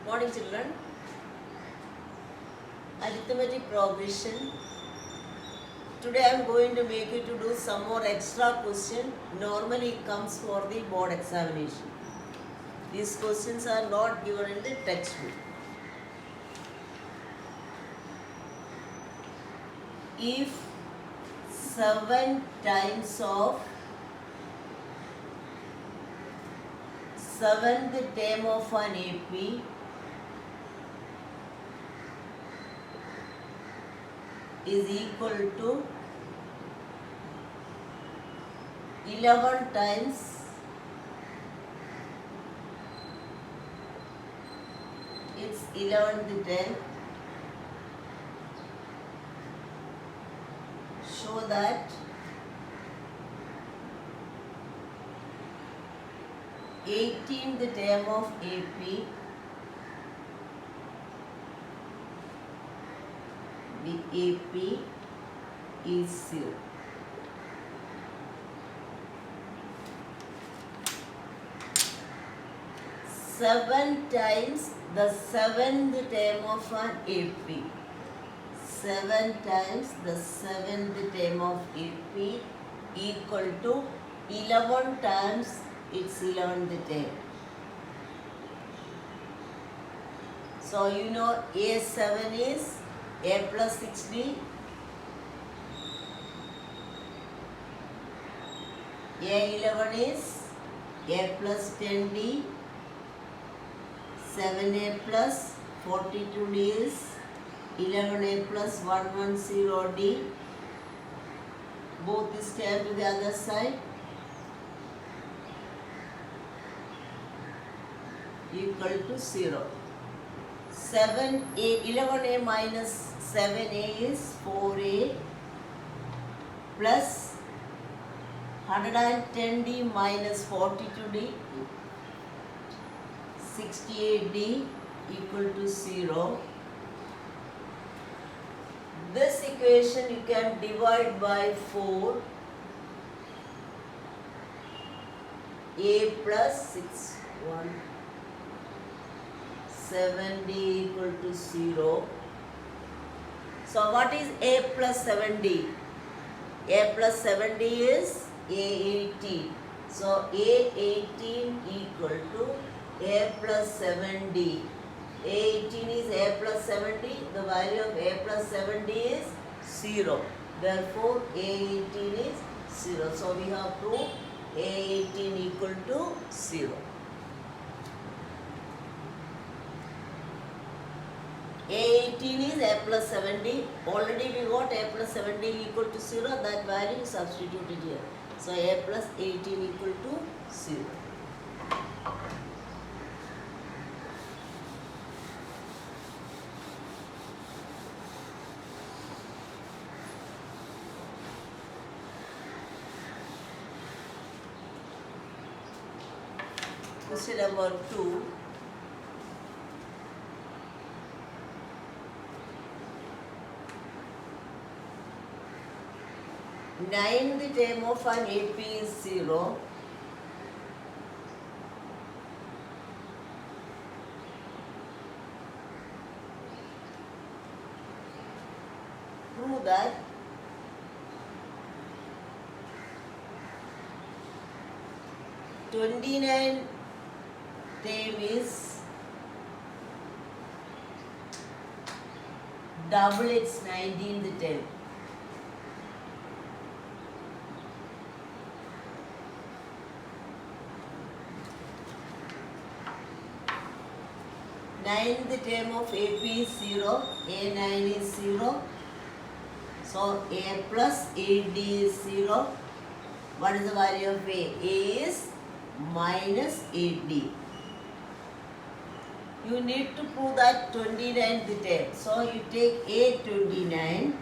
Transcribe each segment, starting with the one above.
Morning children. Arithmetic progression. Today I am going to make you to do some more extra question. Normally it comes for the board examination. These questions are not given in the textbook. If 7 times of 7th term of an AP is equal to 11 times its 11th term, show that 18th term of AP is 0. Seven times the 7th term of an AP. 7 times the 7th term of AP equal to 11 times its 11th term. So you know A7 is A plus 6D, A11 is A plus 10D, 7A plus 42D is 11A plus 110D. Both is taken to the other side. Equal to 0. 7A, 11A minus 7A is 4A plus 110D minus 42D, 68D equal to 0. This equation you can divide by 4. A plus 6, 1. 7D equal to 0. So what is A plus 7D? A plus 7D is A18. So A18 equal to A plus 7D. A18 is A plus 7D. The value of A plus 7D is 0. Therefore A18 is 0. So we have proved A18 equal to 0. A18 is A plus 7D. Already we got A plus 7D equal to 0. That value is substituted here. So A plus 18 equal to 0. Question number 2. Ninth term of an AP is 0. Prove that '29 term is double its 19th term. Ninth term of AP is 0, A9 is 0. So A plus 8D is 0. What is the value of A? A is minus 8D. You need to prove that 29th term. So you take A29.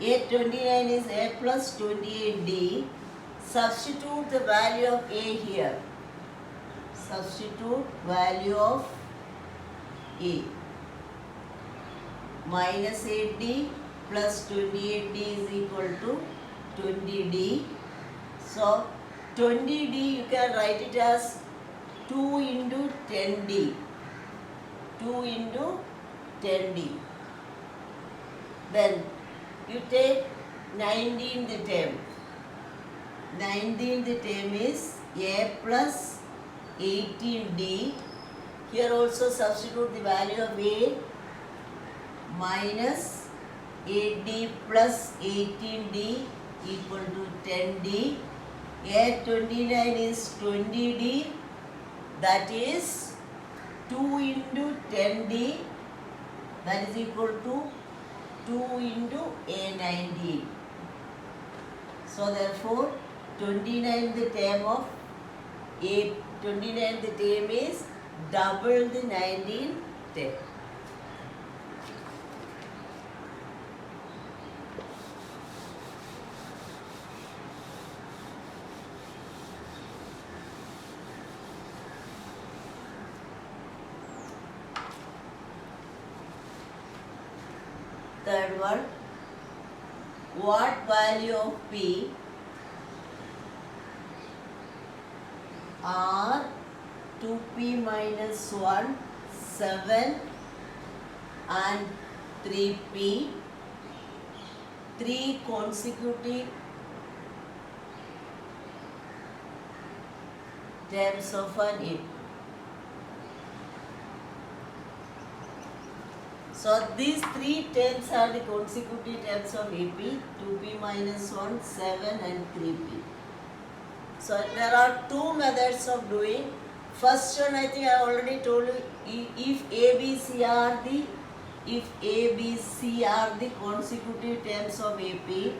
A29 is A plus 28D. Substitute the value of A here. Substitute value of A. Minus 8D plus 28D is equal to 20D. So 20D you can write it as 2 into 10D. 2 into 10d. Then you take 19th term. 19th term is a plus 18d. Here also substitute the value of a minus 8d plus 18d equal to 10d. A 29 is 20d, that is 2 into 10d, that is equal to 2 into a 90. So therefore 29th term of a 29th term is double the 19th term. Third one, what value of P are 2P minus 1, 7 and 3P, 3 consecutive terms of an AP. So these 3 terms are the consecutive terms of AP, 2P minus 1, 7 and 3P. So there are 2 methods of doing. First one, I think I already told you, if ABC are the consecutive terms of AP,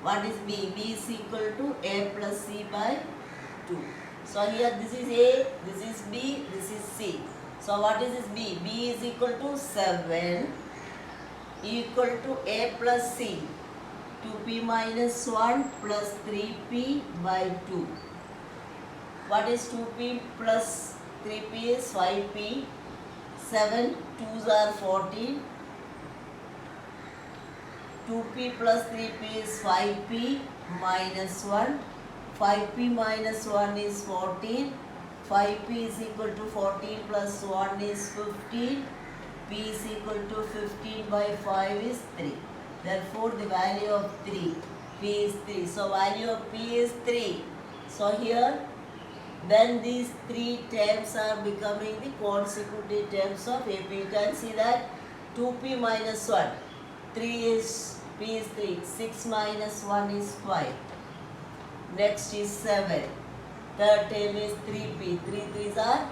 what is B? B is equal to A plus C by 2. So here this is A, this is B, this is C. So what is this B? B is equal to 7 equal to A plus C, 2P minus 1 plus 3P by 2. What is 2P plus 3P is 5P, 7 2s are 14, 2P plus 3P is 5P minus 1, 5P minus 1 is 14, 5P is equal to 14 plus 1 is 15, P is equal to 15 by 5 is 3. Therefore the value of 3, P is 3. So value of P is 3. So here then these 3 terms are becoming the consecutive terms of AP. You can see that 2P minus 1, 3 is, P is 3, 6 minus 1 is 5. Next is 7. Third term is 3P. 3 3s are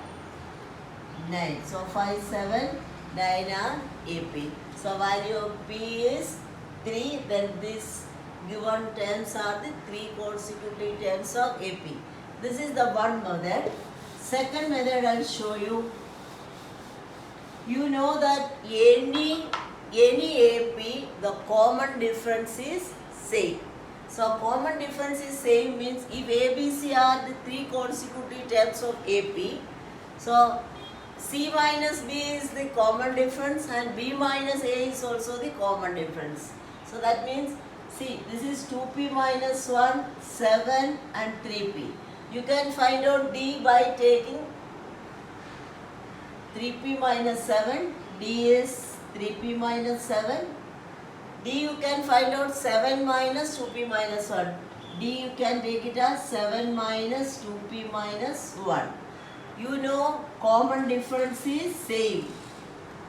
9. So 5, 7, 9 are AP. So value of P is 3. Then these given terms are the 3 consecutive terms of AP. This is the one method. Second method I will show you. You know that any AP, the common difference is same. So common difference is same means if ABC are the 3 consecutive terms of AP, so C minus B is the common difference and B minus A is also the common difference. So that means, see, this is 2P minus 1, 7 and 3P. You can find out D by taking 3P minus 7, D is 3P minus 7. D you can find out 7 minus 2P minus 1. D you can take it as 7 minus 2P minus 1. You know common difference is same.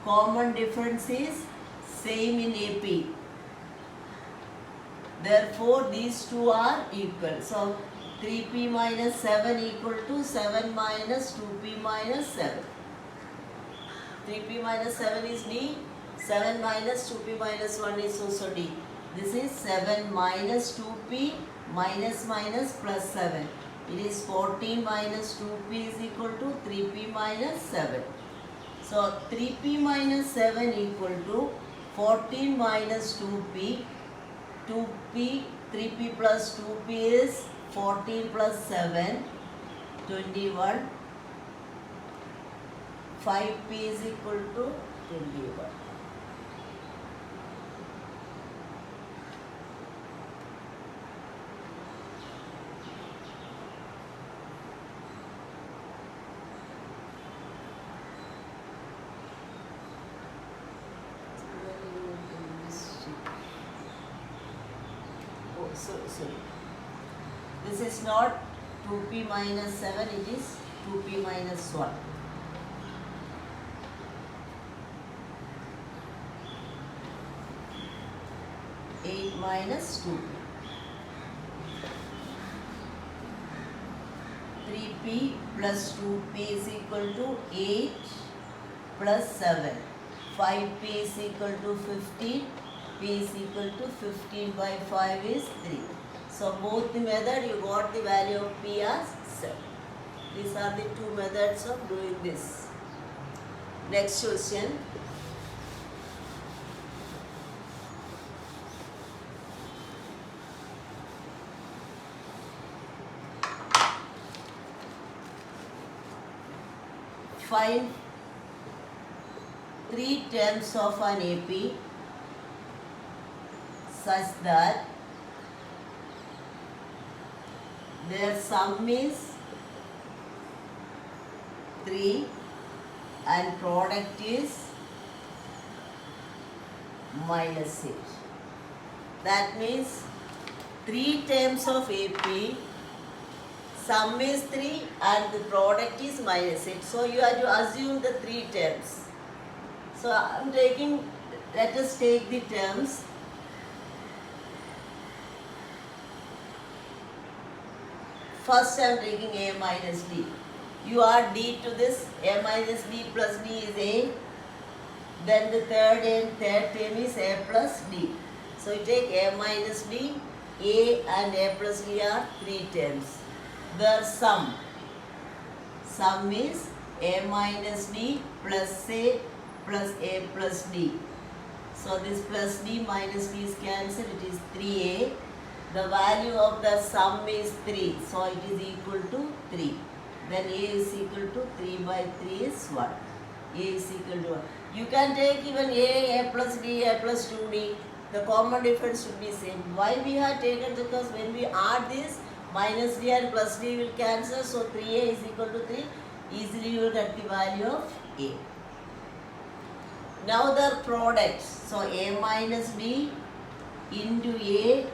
Common difference is same in AP. Therefore these two are equal. So 3P minus 7 equal to 7 minus 2P minus 7. 3P minus 7 is D. 7 minus 2P minus 1 is also D. This is 7 minus 2P minus minus plus 7. It is 14 minus 2P is equal to 3P minus 7. So 3P minus 7 equal to 14 minus 2P. 2P, 3P plus 2P is 14 plus 7, 21. 5P is equal to 21. sorry. This is not 2p minus 7, it is 2p minus 1. Eight minus 2p. 3p plus 2p is equal to 8 plus 7. 5p is equal to 15. P is equal to 15 by 5 is 3. So both the method you got the value of P as 7. These are the two methods of doing this. Next question. Find 3 terms of an AP such that their sum is 3 and product is minus 8. That means 3 terms of AP, sum is 3 and the product is minus 8. So you have to assume the 3 terms. So I am taking, let us take the terms. First I am taking A minus D. You add D to this, A minus D plus D is A. Then the third term is A plus D. So you take A minus D, A and A plus D are 3 terms. Their sum is A minus D plus A plus A plus D. So this plus D minus D is cancelled, it is 3A. The value of the sum is 3, so it is equal to 3. Then A is equal to 3 by 3 is 1. A is equal to 1. You can take even A plus D, A plus 2D. The common difference should be same. Why we have taken? Because when we add this, minus D and plus D will cancel. So 3A is equal to 3. Easily you will get the value of A. Now the product. So A minus D into A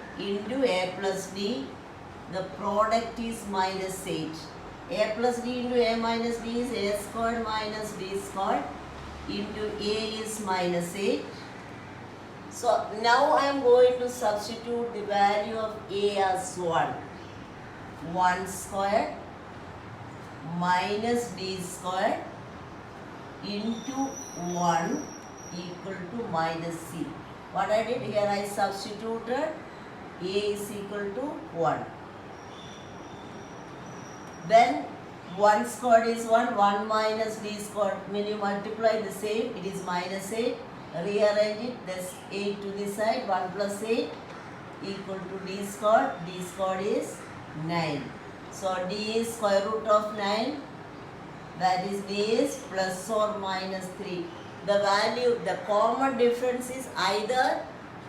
plus D. The product is minus 8. A plus D into A minus D is A squared minus D squared into A is minus 8. So now I am going to substitute the value of A as 1. 1 squared minus D squared into 1 equal to minus C. What I did here, I substituted A is equal to 1. Then 1 squared is 1, 1 minus D squared. When you multiply the same, it is minus 8. Rearrange it, that's 8 to this side, 1 plus 8 equal to D squared. D squared is 9. So D is square root of 9. That is D is plus or minus 3. The value, the common difference is either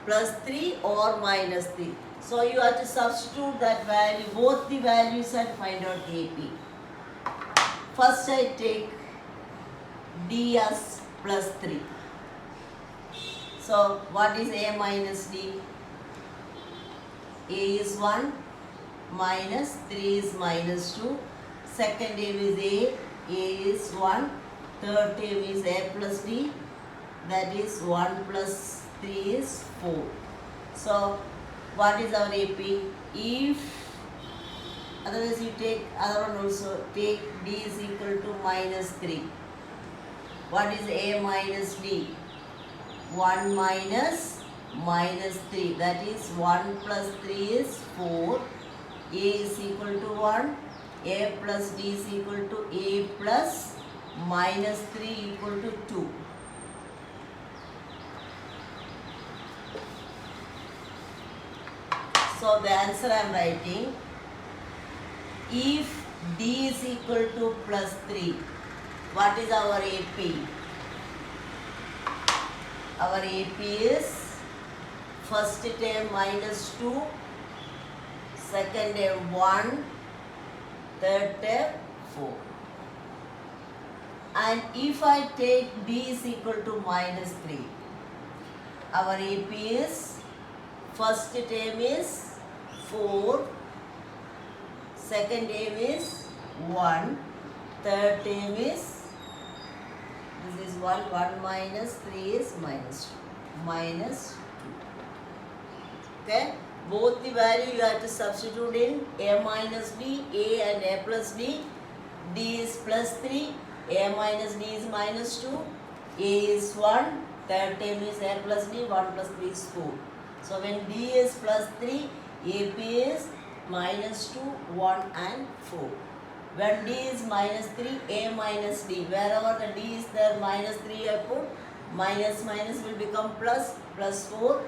plus 3 or minus 3. So you have to substitute that value, both the values, and find out AP. First I take D as plus 3. So what is A minus D? A is 1, minus 3 is minus 2. Second term is A is 1. Third term is A plus D. That is 1 plus 3 is 4. So what is our AP? If, otherwise you take other one also, take D is equal to minus 3. What is A minus D? 1 minus minus 3. That is 1 plus 3 is 4. A is equal to 1. A plus D is equal to A plus minus 3 equal to 2. So the answer I am writing, if D is equal to plus 3, what is our AP? Our AP is first term minus 2, second term 1, third term 4. And if I take D is equal to minus 3, our AP is first term is 4, second term is 1, third term is, this is 1, 1 minus 3 is minus 2, minus 2. Okay, both the value you have to substitute in a minus b, a and a plus b. D is plus 3, a minus d is minus 2, a is 1, third term is a plus b, 1 plus 3 is 4. So when d is plus 3, ap is minus 2, 1 and 4. When d is minus 3, a minus d, wherever the d is there minus 3 I put, minus minus will become plus, plus 4.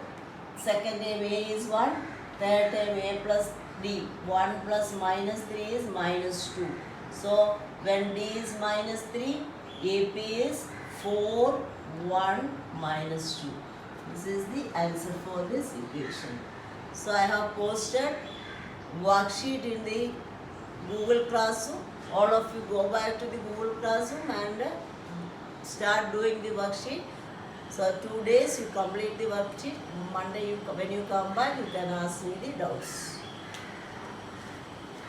Second term a is 1, third term a plus d, 1 plus minus 3 is minus 2. So when d is minus 3, ap is 4, 1, minus 2. This is the answer for this equation. So I have posted worksheet in the Google Classroom. All of you go back to the Google Classroom and start doing the worksheet. So 2 days you complete the worksheet. Monday when you come back you can ask me the doubts.